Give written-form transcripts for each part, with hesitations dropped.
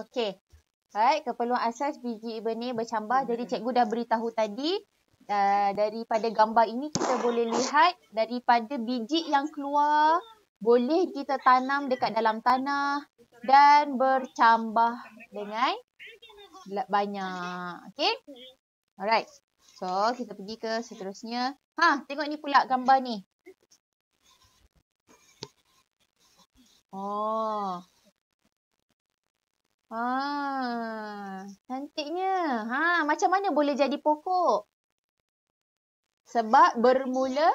Okey. Baik, keperluan asas biji benih bercambah. Jadi cikgu dah beritahu tadi, daripada gambar ini kita boleh lihat daripada biji yang keluar boleh kita tanam dekat dalam tanah dan bercambah dengan banyak. Okey? Alright. So, kita pergi ke seterusnya. Tengok ni pula gambar ni. Oh. Cantiknya. Macam mana boleh jadi pokok? Sebab bermula.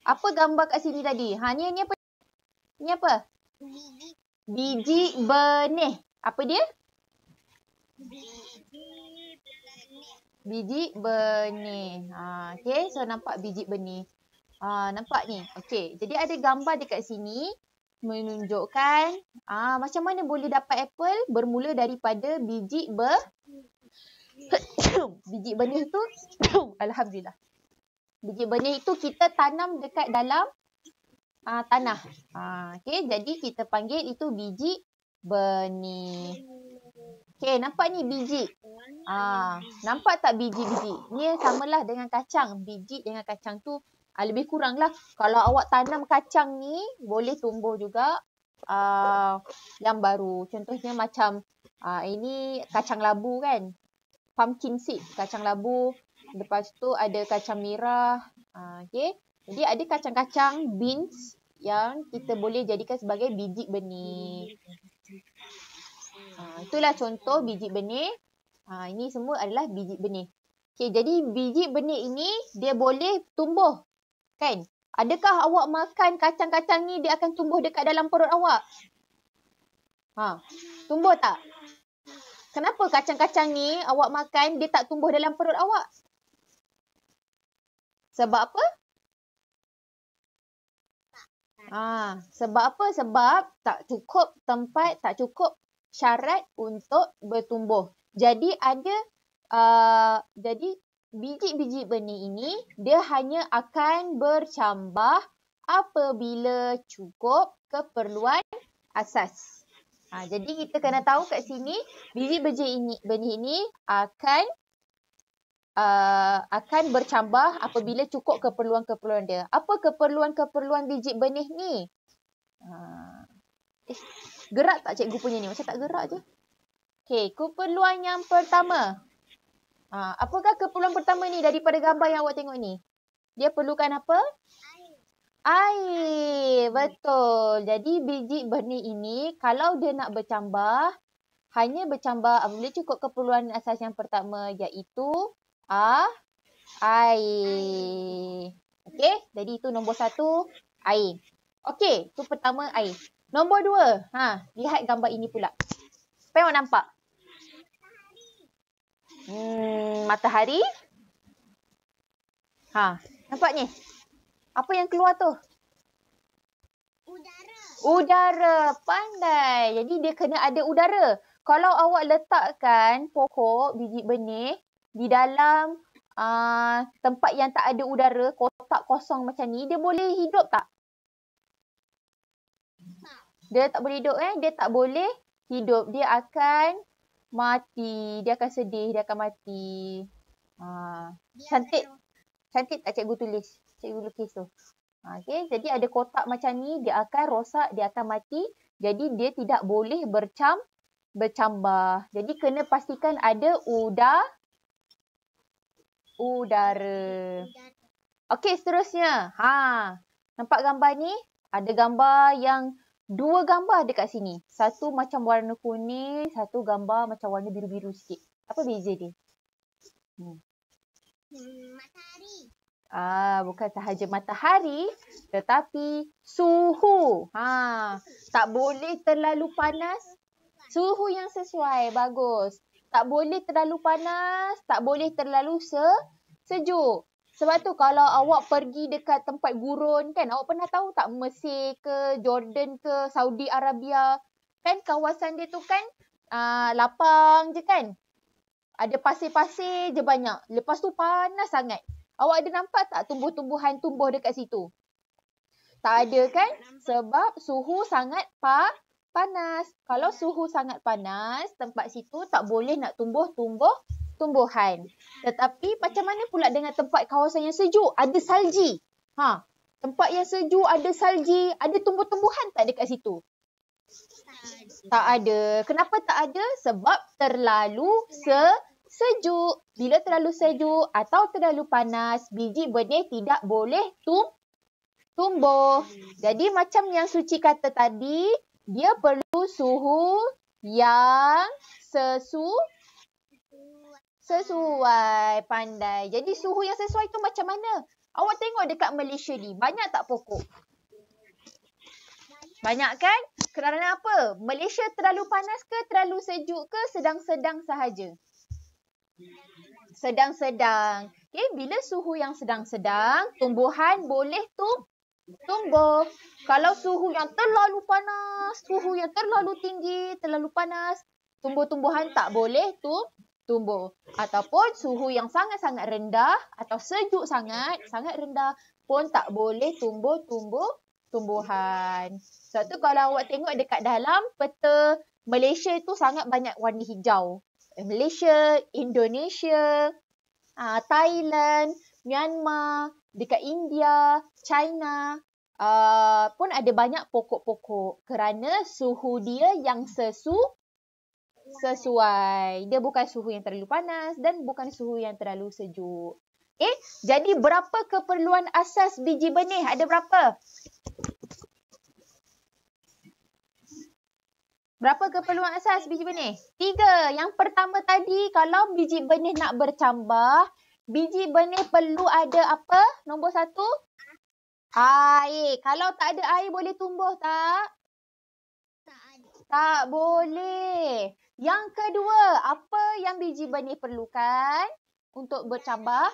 Apa gambar kat sini tadi? Ni apa? Ni apa? Biji benih. Apa dia? Biji benih. Okay, so nampak biji benih. Nampak ni. Okay, jadi ada gambar dekat sini menunjukkan macam mana boleh dapat apple bermula daripada biji biji benih tu. Alhamdulillah. Biji benih itu kita tanam dekat dalam tanah. Okay, jadi kita panggil itu biji benih. Okay, nampak ni biji. Nampak tak biji-biji? Ni samalah dengan kacang. Biji dengan kacang tu lebih kurang lah. Kalau awak tanam kacang ni, boleh tumbuh juga yang baru. Contohnya macam ini kacang labu kan. Pumpkin seed, kacang labu. Lepas tu ada kacang merah. Okay. Jadi ada kacang-kacang beans yang kita boleh jadikan sebagai biji benih. Itulah contoh biji benih. Ini semua adalah biji benih. Okay, jadi biji benih ini dia boleh tumbuh. Kan? Adakah awak makan kacang-kacang ni dia akan tumbuh dekat dalam perut awak? Tumbuh tak? Kenapa kacang-kacang ni awak makan dia tak tumbuh dalam perut awak? Sebab apa? Sebab apa? Sebab tak cukup tempat, tak cukup syarat untuk bertumbuh. Jadi biji-biji benih ini dia hanya akan bercambah apabila cukup keperluan asas. Jadi kita kena tahu kat sini biji-biji benih ini akan bercambah apabila cukup keperluan-keperluan dia. Apa keperluan-keperluan biji benih ni? Gerak tak cikgu punya ni? Macam tak gerak je. Okey, keperluan yang pertama. Apakah keperluan pertama ni daripada gambar yang awak tengok ni? Dia perlukan apa? Air. Betul. Jadi biji benih ini kalau dia nak bercambah, hanya bercambah apabila cukup keperluan asas yang pertama iaitu air. Okey, jadi itu nombor 1, air. Okey, itu pertama air. Nombor 2, lihat gambar ini pula. Apa yang awak nampak? Matahari. Nampak ni? Apa yang keluar tu? Udara. Pandai. Jadi dia kena ada udara. Kalau awak letakkan pokok biji benih di dalam tempat yang tak ada udara, kotak kosong macam ni, dia boleh hidup tak? Dia tak boleh hidup Dia tak boleh hidup. Dia akan mati. Dia akan sedih. Dia akan mati. Cantik. Cantik tak cikgu tulis? Cikgu lukis tu. Okay. Jadi ada kotak macam ni. Dia akan rosak. Dia akan mati. Jadi dia tidak boleh bercambah. Jadi kena pastikan ada udara. Okey, seterusnya. Nampak gambar ni? Ada gambar yang 2 gambar dekat sini. Satu macam warna kuning, satu gambar macam warna biru-biru sikit. Apa beza dia? Matahari. Bukan sahaja matahari, tetapi suhu. Tak boleh terlalu panas. Suhu yang sesuai, bagus. Tak boleh terlalu panas, tak boleh terlalu sejuk. Sebab tu kalau awak pergi dekat tempat gurun kan, awak pernah tahu tak Mesir ke, Jordan ke, Saudi Arabia. Kan kawasan dia tu kan lapang je kan. Ada pasir-pasir je banyak. Lepas tu panas sangat. Awak ada nampak tak tumbuh-tumbuhan tumbuh dekat situ? Tak ada kan? Sebab suhu sangat panas. Kalau suhu sangat panas, tempat situ tak boleh nak tumbuhan. Tetapi macam mana pula dengan tempat kawasan yang sejuk? Ada salji. Tempat yang sejuk, ada salji, ada tumbuh-tumbuhan tak dekat situ? Tak ada. Kenapa tak ada? Sebab terlalu sejuk. Bila terlalu sejuk atau terlalu panas, biji benih tidak boleh tumbuh. Jadi macam yang Suci kata tadi, dia perlu suhu yang sesuai. Pandai. Jadi suhu yang sesuai tu macam mana? Awak tengok dekat Malaysia ni, banyak tak pokok? Banyak kan? Kerana apa? Malaysia terlalu panas ke, terlalu sejuk ke, sedang-sedang sahaja? Sedang-sedang. Okay, bila suhu yang sedang-sedang, tumbuhan boleh tumbuh. Kalau suhu yang terlalu panas, suhu yang terlalu tinggi, terlalu panas, tumbuh-tumbuhan tak boleh tumbuh. Ataupun suhu yang sangat-sangat rendah atau sejuk sangat rendah pun tak boleh tumbuhan. Sebab tu kalau awak tengok dekat dalam peta Malaysia tu sangat banyak warna hijau. Malaysia, Indonesia, Thailand, Myanmar, dekat India, China pun ada banyak pokok-pokok kerana suhu dia yang sesuai. Dia bukan suhu yang terlalu panas dan bukan suhu yang terlalu sejuk. Jadi berapa keperluan asas biji benih? Ada berapa? Berapa keperluan asas biji benih? 3. Yang pertama tadi, kalau biji benih nak bercambah, biji benih perlu ada apa? Nombor 1? Air. Kalau tak ada air boleh tumbuh tak? Tak boleh. Yang kedua, apa yang biji benih perlukan untuk bercambah?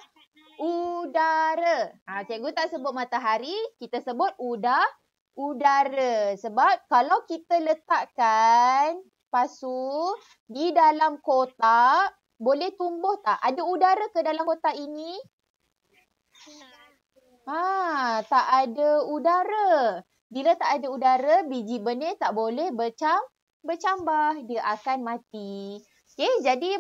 Udara. Cikgu tak sebut matahari, kita sebut udara. Sebab kalau kita letakkan pasu di dalam kotak, boleh tumbuh tak? Ada udara ke dalam kotak ini? Tak ada udara. Bila tak ada udara, biji benih tak boleh bercambah. Dia akan mati. Okay, jadi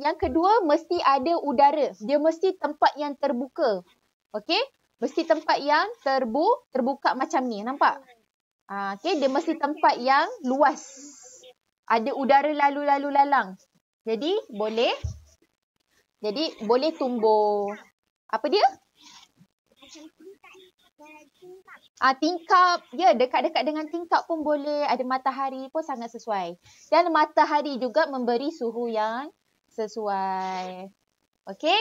yang kedua mesti ada udara. Dia mesti tempat yang terbuka. Okay, mesti tempat yang terbuka macam ni. Nampak? Okay, dia mesti tempat yang luas. Ada udara lalu-lalu lalang. Jadi boleh tumbuh. Apa dia? Tingkap. Ya, dekat-dekat dengan tingkap pun boleh. Ada matahari pun sangat sesuai. Dan matahari juga memberi suhu yang sesuai. Okey.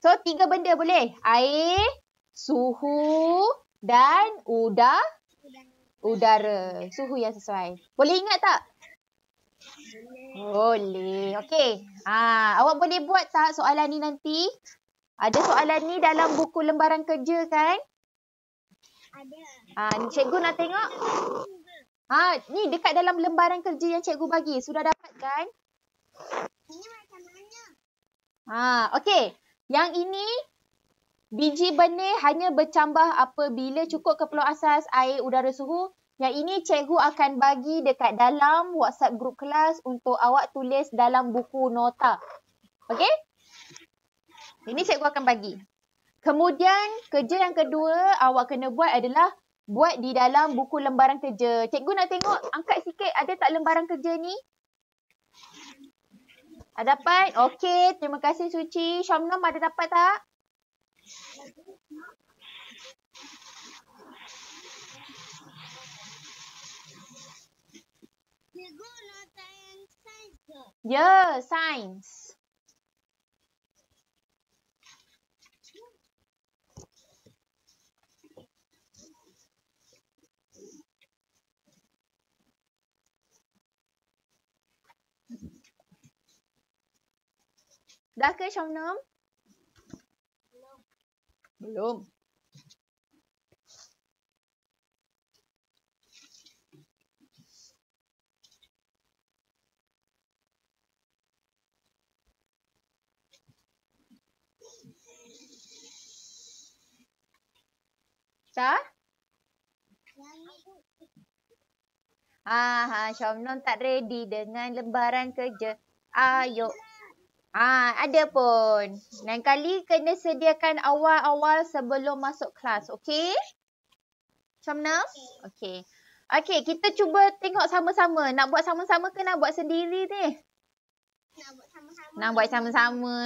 So, 3 benda boleh. Air, suhu dan udara. Suhu yang sesuai. Boleh ingat tak? Boleh. Okey. Awak boleh buat tak soalan ni nanti? Ada soalan ni dalam buku lembaran kerja kan? Ada. Cikgu nak tengok. Ni dekat dalam lembaran kerja yang cikgu bagi. Sudah dapat kan? Ini macam mana? Okey. Yang ini, biji benih hanya bercambah apabila cukup keperluan asas air, udara, suhu. Yang ini cikgu akan bagi dekat dalam WhatsApp group kelas untuk awak tulis dalam buku nota. Okey? Ini cikgu akan bagi. Kemudian kerja yang kedua awak kena buat adalah buat di dalam buku lembaran kerja. Cikgu nak tengok, angkat sikit ada tak lembaran kerja ni? Ada dapat? Okey, terima kasih Suci. Syamnom ada dapat tak? Cikgu nota yang sains ke? Ya, sains. Dah ke Syamnom? Belum. Dah? Syamnon tak ready dengan lembaran kerja. Ayo. Ada pun. Lain kali kena sediakan awal-awal sebelum masuk kelas. Okey? Syamnon? Okey. Okey, kita cuba tengok sama-sama. Nak buat sama-sama ke nak buat sendiri ni? Nak buat sama-sama.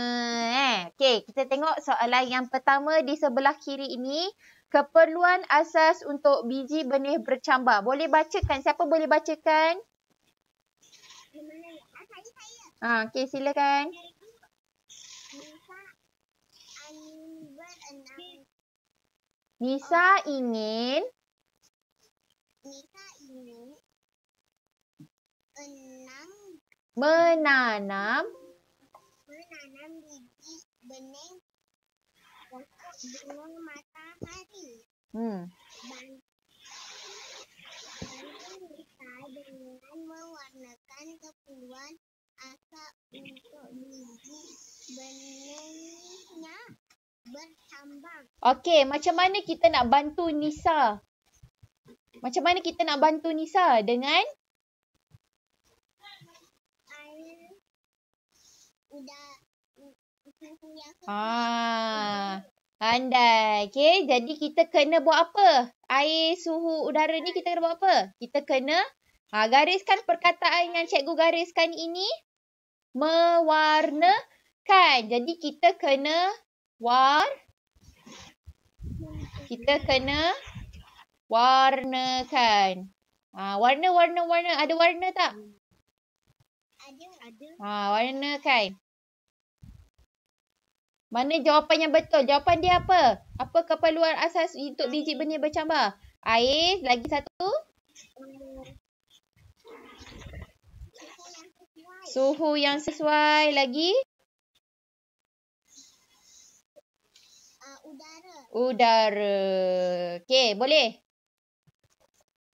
Okey, kita tengok soalan yang pertama di sebelah kiri ini. Keperluan asas untuk biji benih bercambah. Boleh bacakan? Siapa boleh bacakan? Okey, silakan. Nisa ingin menanam biji benih bunga matahari. Bantu Nisa dengan mewarnakan keperluan asas untuk biji benihnya bercambang. Okey, macam mana kita nak bantu Nisa? Macam mana kita nak bantu Nisa? Dengan? Air suhu yang Pandai. Okey, jadi kita kena buat apa? Air suhu udara ni kita kena buat apa? Kita kena gariskan perkataan yang cikgu gariskan ini. Mewarnakan. Jadi kita kena warnakan. Warna. Ada warna tak? ada. Warnakan. Mana jawapan yang betul? Jawapan dia apa? Apa keperluan asas untuk biji benih bercambah? Air. Lagi satu? Suhu yang sesuai. Lagi? Udara. Okey, boleh?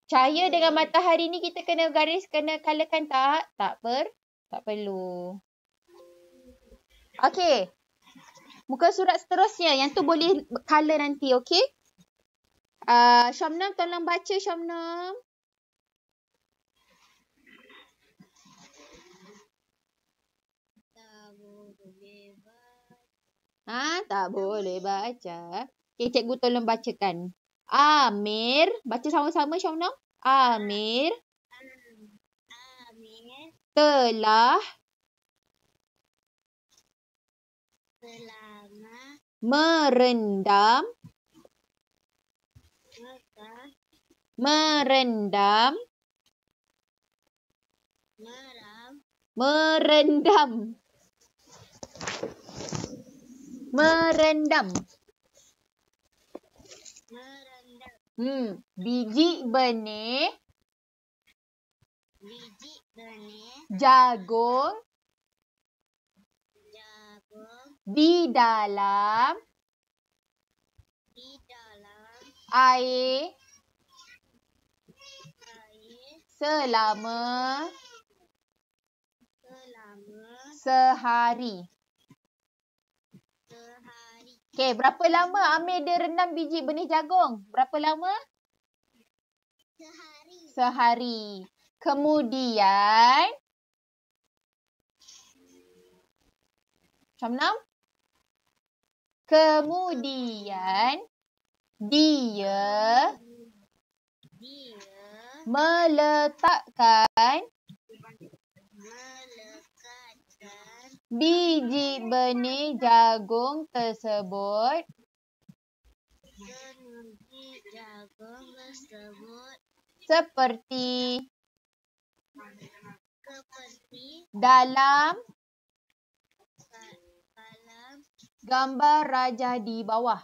Cahaya dengan matahari ni kita kena colourkan tak? Tak perlu. Okey. Muka surat seterusnya. Yang tu boleh colour nanti, okey? Syamnam, tolong baca Syamnam. Tak boleh baca. Okay, cikgu tolong bacakan. Amir. Baca sama-sama Syamnam. Amir telah merendam biji benih jagung di dalam air selama sehari. Okey, berapa lama Amir dia rendam biji benih jagung? Berapa lama? Sehari. Kemudian Syamnam? Kemudian dia meletakkan biji benih jagung tersebut seperti dalam gambar rajah di bawah.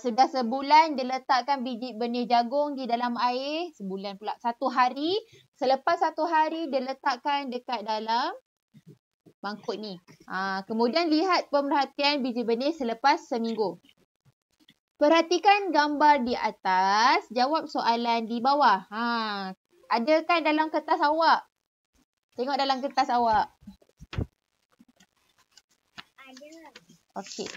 Sudah sebulan dia letakkan biji benih jagung di dalam air. Sebulan pula. 1 hari. Selepas 1 hari dia letakkan dekat dalam mangkuk ni. Kemudian lihat pemerhatian biji benih selepas seminggu. Perhatikan gambar di atas. Jawab soalan di bawah. Ada kan dalam kertas awak? Tengok dalam kertas awak. Ada. Okey.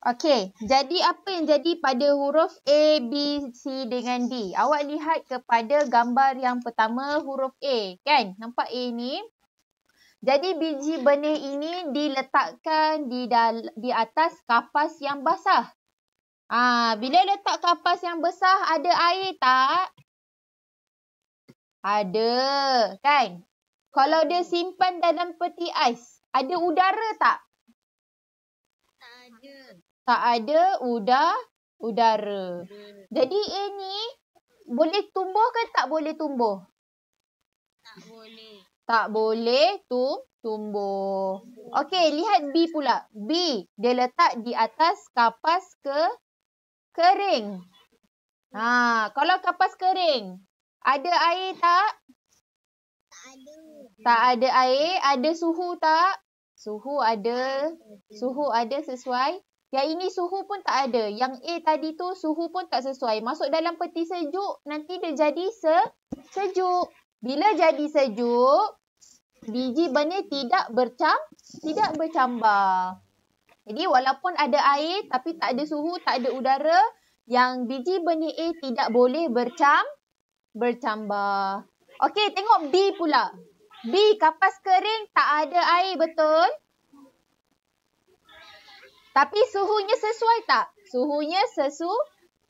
Okey, jadi apa yang jadi pada huruf A, B, C dengan D? Awak lihat kepada gambar yang pertama, huruf A, kan? Nampak A ni? Jadi biji benih ini diletakkan di atas kapas yang basah. Bila letak kapas yang basah, ada air tak? Ada, kan? Kalau dia simpan dalam peti ais, ada udara tak? Tak ada. Tak ada udara. Jadi A ni boleh tumbuh ke tak boleh tumbuh? Tak boleh. Tak boleh tumbuh. Okey, lihat B pula. B, dia letak di atas kapas kering. Kalau kapas kering, ada air tak? Tak ada. Tak ada air. Ada suhu tak? Suhu ada. Suhu ada sesuai. Yang ini suhu pun tak ada. Yang A tadi tu suhu pun tak sesuai. Masuk dalam peti sejuk, nanti dia jadi sejuk. Bila jadi sejuk, biji benih tidak bercambah. Jadi walaupun ada air tapi tak ada suhu, tak ada udara, yang biji benih A tidak boleh bercambah. Okey, tengok B pula. B, kapas kering tak ada air, betul? Tapi suhunya sesuai tak? Suhunya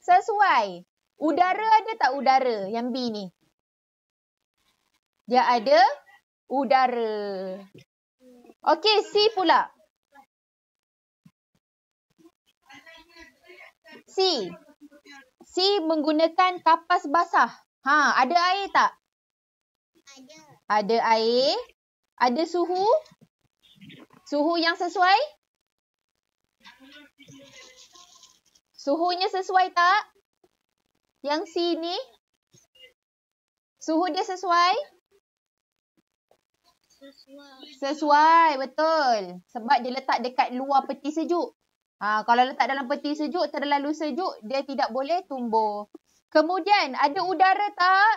sesuai. Udara ada tak udara yang B ni? Dia ada udara. Okey, C pula. C. C menggunakan kapas basah. Ada air tak? Ada. Ada air. Ada suhu? Suhu yang sesuai? Suhunya sesuai tak? Yang C ni? Suhu dia sesuai? Sesuai. Sesuai, betul. Sebab dia letak dekat luar peti sejuk. Kalau letak dalam peti sejuk, terlalu sejuk, dia tidak boleh tumbuh. Kemudian, ada udara tak?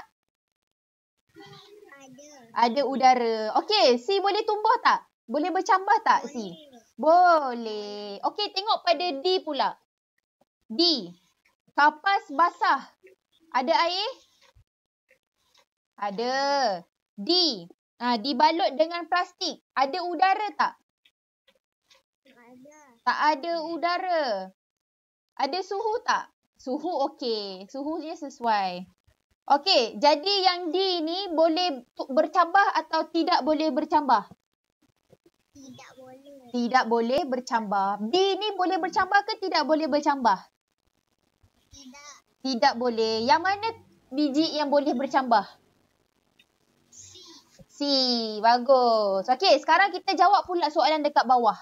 Ada. Ada udara. Okey, C boleh tumbuh tak? Boleh bercambah tak C? Boleh. Okey, tengok pada D pula. D. Kapas basah. Ada air? Ada. D. Dibalut dengan plastik. Ada udara tak? Ada. Tak ada udara. Ada suhu tak? Suhu okey. Suhunya sesuai. Okey, jadi yang D ni boleh bercambah atau tidak boleh bercambah? Tidak boleh. Tidak boleh bercambah. B ni boleh bercambah ke tidak boleh bercambah? Tidak. Tidak boleh. Yang mana biji yang boleh bercambah? C. Bagus. Okey, sekarang kita jawab pula soalan dekat bawah.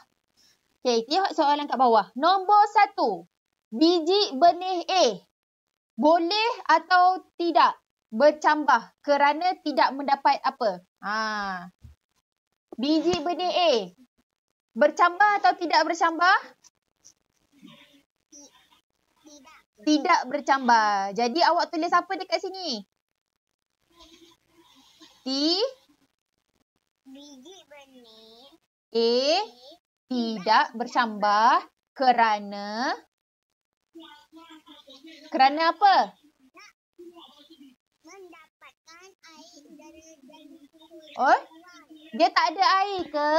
Okey, tengok soalan kat bawah. Nombor 1. Biji benih A boleh atau tidak bercambah kerana tidak mendapat apa? Biji benih A bercambah atau tidak bercambah? Tidak. Tidak bercambah. Jadi awak tulis apa dekat sini? Biji benih A tidak bercambah kerana apa? mendapatkan air dari suhu Oh, dia tak ada air ke?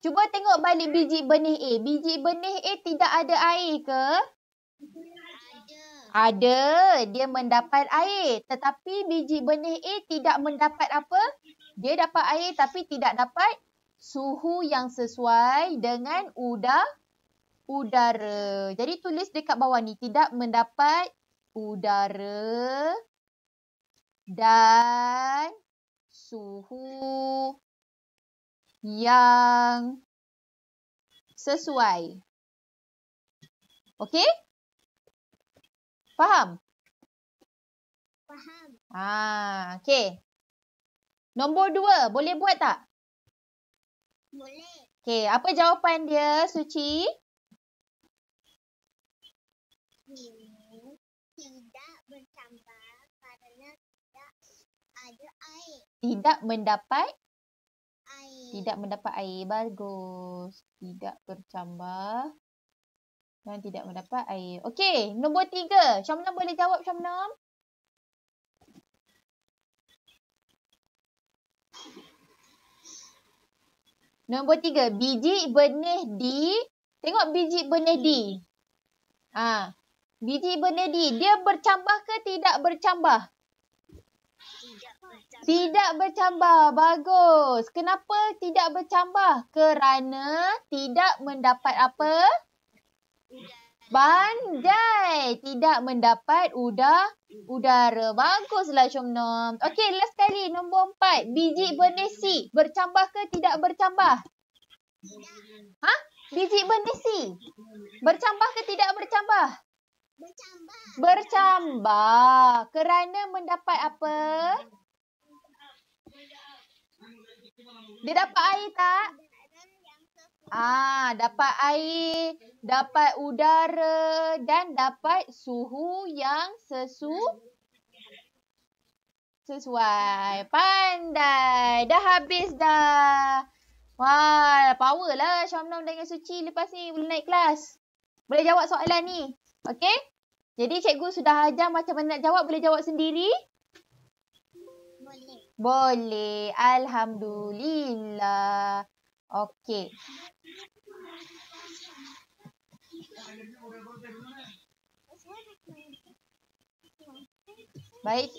Cuba tengok balik biji benih A. Biji benih A tidak ada air ke? Ada. Dia mendapat air. Tetapi biji benih A tidak mendapat apa? Dia dapat air tapi tidak dapat suhu yang sesuai dengan udara. Jadi tulis dekat bawah ni. Tidak mendapat udara dan suhu yang sesuai. Okey? Faham? Faham. Okey. Nombor 2, boleh buat tak? Boleh. Okey, apa jawapan dia, Suci? Tidak bercambah kerana tidak ada air. Tidak mendapat? Air. Tidak mendapat air. Bagus. Tidak bercambah Dan tidak mendapat air. Okey, nombor 3. Syamnam boleh jawab, Syamnam? Nombor 3. Biji benih di. Tengok biji benih di. Biji benih di. Dia bercambah ke tidak bercambah? Tidak bercambah. Bagus. Kenapa tidak bercambah? Kerana tidak mendapat apa? Bandai. Tidak mendapat udara. Baguslah Syamnam. Okey, last sekali. Nombor 4. Biji benih C. Bercambah ke tidak bercambah? Biji benih C. Bercambah ke tidak bercambah? Bercambah. Kerana mendapat apa? Dia dapat air tak? Dapat air, dapat udara dan dapat suhu yang sesuai. Pandai. Dah habis dah. Wah, power lah Syamnam dengan Suci lepas ni boleh naik kelas. Boleh jawab soalan ni. Okey? Jadi cikgu sudah ajar macam mana nak jawab. Boleh jawab sendiri? Boleh. Alhamdulillah. Okey. Baik.